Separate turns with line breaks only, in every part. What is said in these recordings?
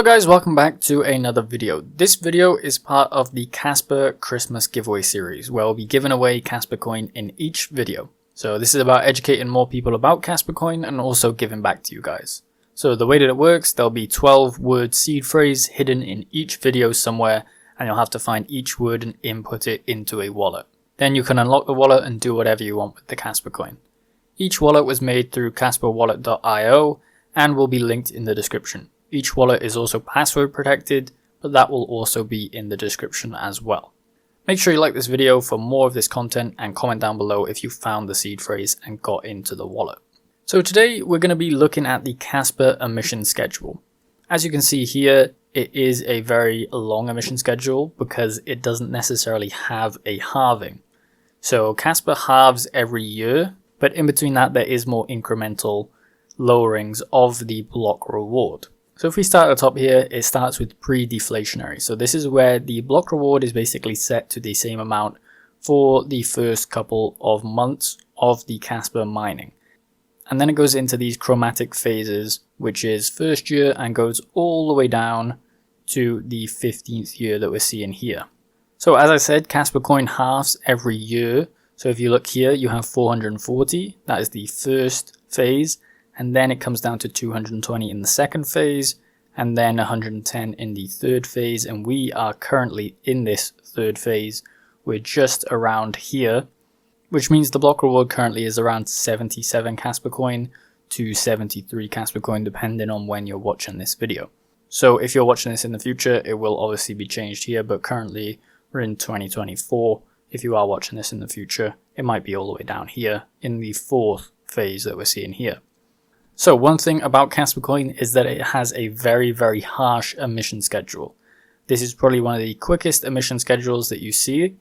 Hello guys, welcome back to another video. This video is part of the Kaspa Christmas giveaway series where we'll be giving away Kaspa coin in each video. So this is about educating more people about Kaspa coin and also giving back to you guys. So the way that it works, there'll be 12 word seed phrase hidden in each video somewhere, and you'll have to find each word and input it into a wallet. Then you can unlock the wallet and do whatever you want with the Kaspa coin. Each wallet was made through kaspawallet.io and will be linked in the description. Each wallet is also password protected, but that will also be in the description as well. Make sure you like this video for more of this content and comment down below if you found the seed phrase and got into the wallet. So today we're going to be looking at the Kaspa emission schedule. As you can see here, it is a very long emission schedule because it doesn't necessarily have a halving. So Kaspa halves every year, but in between that there is more incremental lowerings of the block reward. So if we start at the top here, it starts with pre-deflationary. So this is where the block reward is basically set to the same amount for the first couple of months of the Kaspa mining. And then it goes into these chromatic phases, which is first year and goes all the way down to the 15th year that we're seeing here. So as I said, Kaspa coin halves every year. So if you look here, you have 440, that is the first phase. And then it comes down to 220 in the second phase, and then 110 in the third phase, and we are currently in this third phase. We're just around here, which means the block reward currently is around 77 Kaspa coin to 73 Kaspa coin, depending on when you're watching this video. So if you're watching this in the future, it will obviously be changed here, but currently we're in 2024. If you are watching this in the future, it might be all the way down here in the fourth phase that we're seeing here. So one thing about Kaspa coin is that it has a very harsh emission schedule. This is probably one of the quickest emission schedules that you see,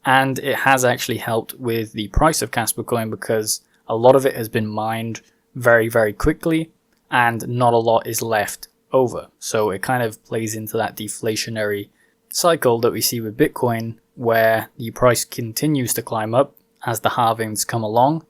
and it has actually helped with the price of Kaspa coin because a lot of it has been mined very quickly and not a lot is left over. So it kind of plays into that deflationary cycle that we see with Bitcoin, where the price continues to climb up as the halvings come along.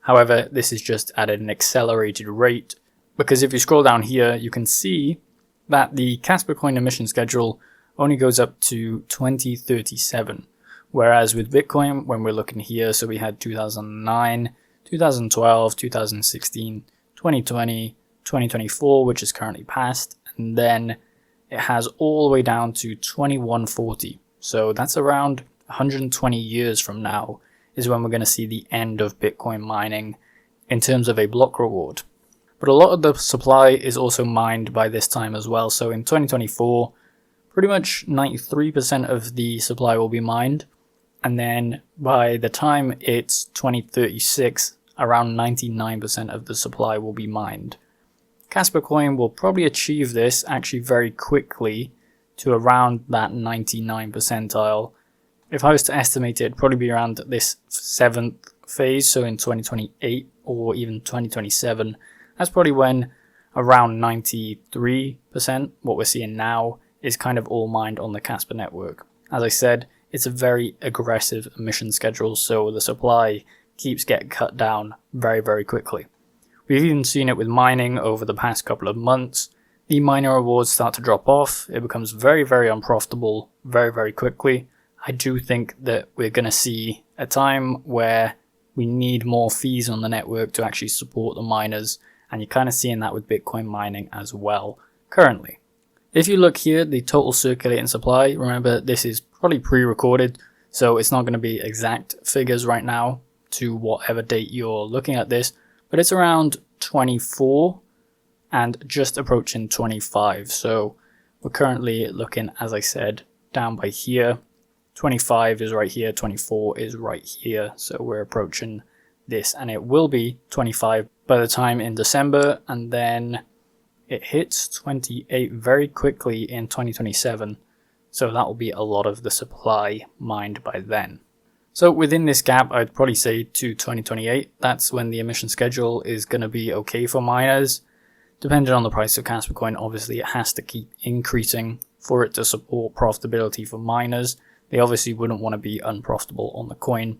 However, this is just at an accelerated rate, because if you scroll down here, you can see that the Kaspa coin emission schedule only goes up to 2037. Whereas with Bitcoin, when we're looking here, so we had 2009, 2012, 2016, 2020, 2024, which is currently past, and then it has all the way down to 2140. So that's around 120 years from now is when we're going to see the end of Bitcoin mining in terms of a block reward. But a lot of the supply is also mined by this time as well. So in 2024, pretty much 93% of the supply will be mined. And then by the time it's 2036, around 99% of the supply will be mined. Kaspa coin will probably achieve this actually very quickly to around that 99 percentile. If I was to estimate it, it'd probably be around this 7th phase, so in 2028 or even 2027. That's probably when around 93%, what we're seeing now, is kind of all mined on the Kaspa network. As I said, it's a very aggressive emission schedule, so the supply keeps getting cut down very quickly. We've even seen it with mining over the past couple of months. The miner rewards start to drop off. It becomes very unprofitable very quickly. I do think that we're going to see a time where we need more fees on the network to actually support the miners, and you're kind of seeing that with Bitcoin mining as well currently. If you look here, the total circulating supply, remember this is probably pre-recorded, so it's not going to be exact figures right now to whatever date you're looking at this, but it's around 24 and just approaching 25. So we're currently looking, as I said, down by here. 25 is right here, 24 is right here, so we're approaching this, and it will be 25 by the time in December, and then it hits 28 very quickly in 2027, so that will be a lot of the supply mined by then. So within this gap, I'd probably say to 2028, that's when the emission schedule is going to be okay for miners. Depending on the price of Kaspa coin, obviously it has to keep increasing for it to support profitability for miners. They obviously wouldn't want to be unprofitable on the coin.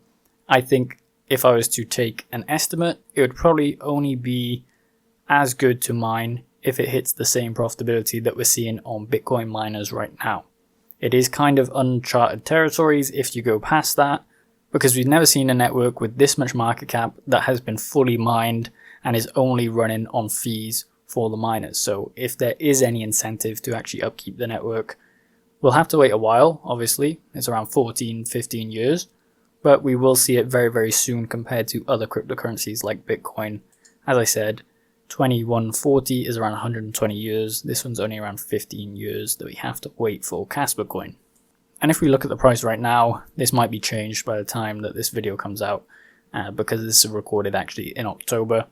I think if I was to take an estimate, it would probably only be as good to mine if it hits the same profitability that we're seeing on Bitcoin miners right now. It is kind of uncharted territories if you go past that, because we've never seen a network with this much market cap that has been fully mined and is only running on fees for the miners. So if there is any incentive to actually upkeep the network, we'll have to wait a while, obviously. It's around 14, 15 years, but we will see it very, very soon compared to other cryptocurrencies like Bitcoin. As I said, 2140 is around 120 years. This one's only around 15 years that we have to wait for Kaspa Coin. And if we look at the price right now, this might be changed by the time that this video comes out, because this is recorded actually in October.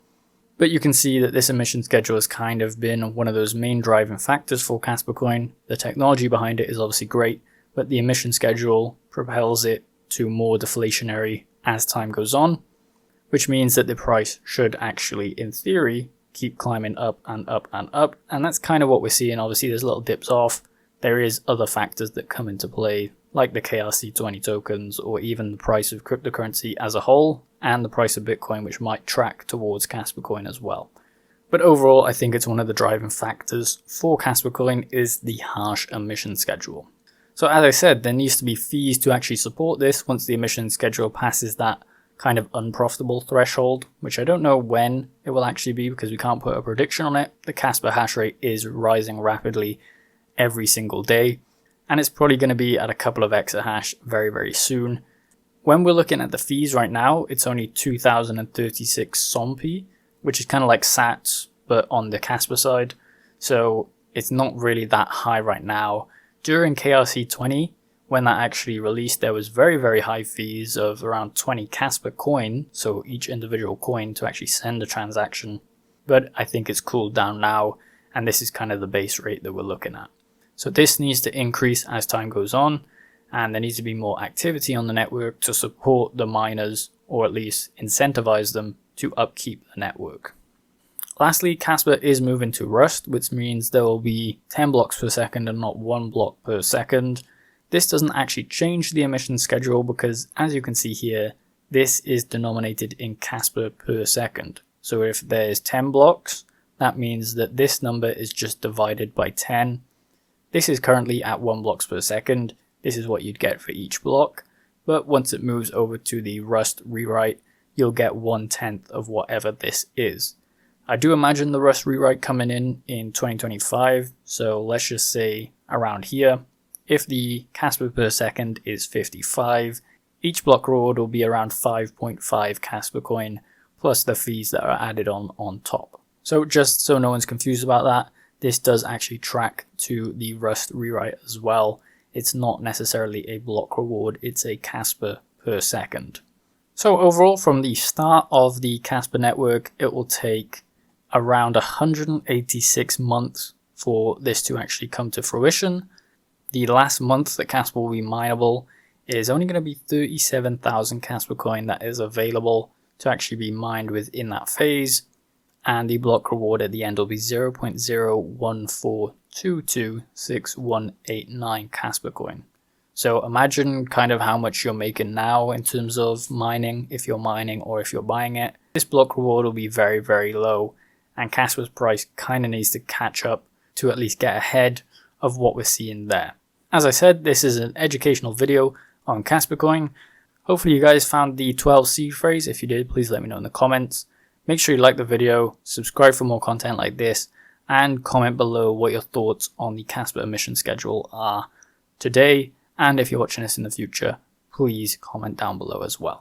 But you can see that this emission schedule has kind of been one of those main driving factors for Kaspa Coin. The technology behind it is obviously great, but the emission schedule propels it to more deflationary as time goes on, which means that the price should actually, in theory, keep climbing up and up and up. And that's kind of what we're seeing. Obviously, there's little dips off. There is other factors that come into play, like the KRC20 tokens, or even the price of cryptocurrency as a whole, and the price of Bitcoin, which might track towards Kaspa Coin as well. But overall, I think it's one of the driving factors for Kaspa Coin is the harsh emission schedule. So as I said, there needs to be fees to actually support this once the emission schedule passes that kind of unprofitable threshold, which I don't know when it will actually be because we can't put a prediction on it. The Kaspa hash rate is rising rapidly every single day, and it's probably going to be at a couple of exahash very, very soon. When we're looking at the fees right now, it's only 2036 SOMP, which is kind of like sats, but on the Kaspa side. So it's not really that high right now. During KRC20, when that actually released, there was very, very high fees of around 20 Kaspa coin, so each individual coin to actually send a transaction. But I think it's cooled down now, and this is kind of the base rate that we're looking at. So this needs to increase as time goes on, and there needs to be more activity on the network to support the miners, or at least incentivize them to upkeep the network. Lastly, Kaspa is moving to Rust, which means there will be 10 blocks per second and not 1 block per second. This doesn't actually change the emission schedule because, as you can see here, this is denominated in Kaspa per second. So if there's 10 blocks, that means that this number is just divided by 10. This is currently at 1 blocks per second. This is what you'd get for each block. But once it moves over to the Rust rewrite, you'll get 1/10 of whatever this is. I do imagine the Rust rewrite coming in 2025. So let's just say around here. If the Kaspa per second is 55, each block reward will be around 5.5 Kaspa coin, plus the fees that are added on top. So just so no one's confused about that, this does actually track to the Rust rewrite as well. It's not necessarily a block reward, it's a Kaspa per second. So overall, from the start of the Kaspa network, it will take around 186 months for this to actually come to fruition. The last month that Kaspa will be mineable is only going to be 37,000 Kaspa coin that is available to actually be mined within that phase, and the block reward at the end will be 0.014226189 Kaspa coin. So imagine kind of how much you're making now in terms of mining, if you're mining or if you're buying it. This block reward will be very, very low, and Kaspa's price kind of needs to catch up to at least get ahead of what we're seeing there. As I said, this is an educational video on Kaspa Coin. Hopefully you guys found the 12 seed phrase. If you did, please let me know in the comments. Make sure you like the video, subscribe for more content like this, and comment below what your thoughts on the Kaspa emission schedule are today. And if you're watching this in the future, please comment down below as well.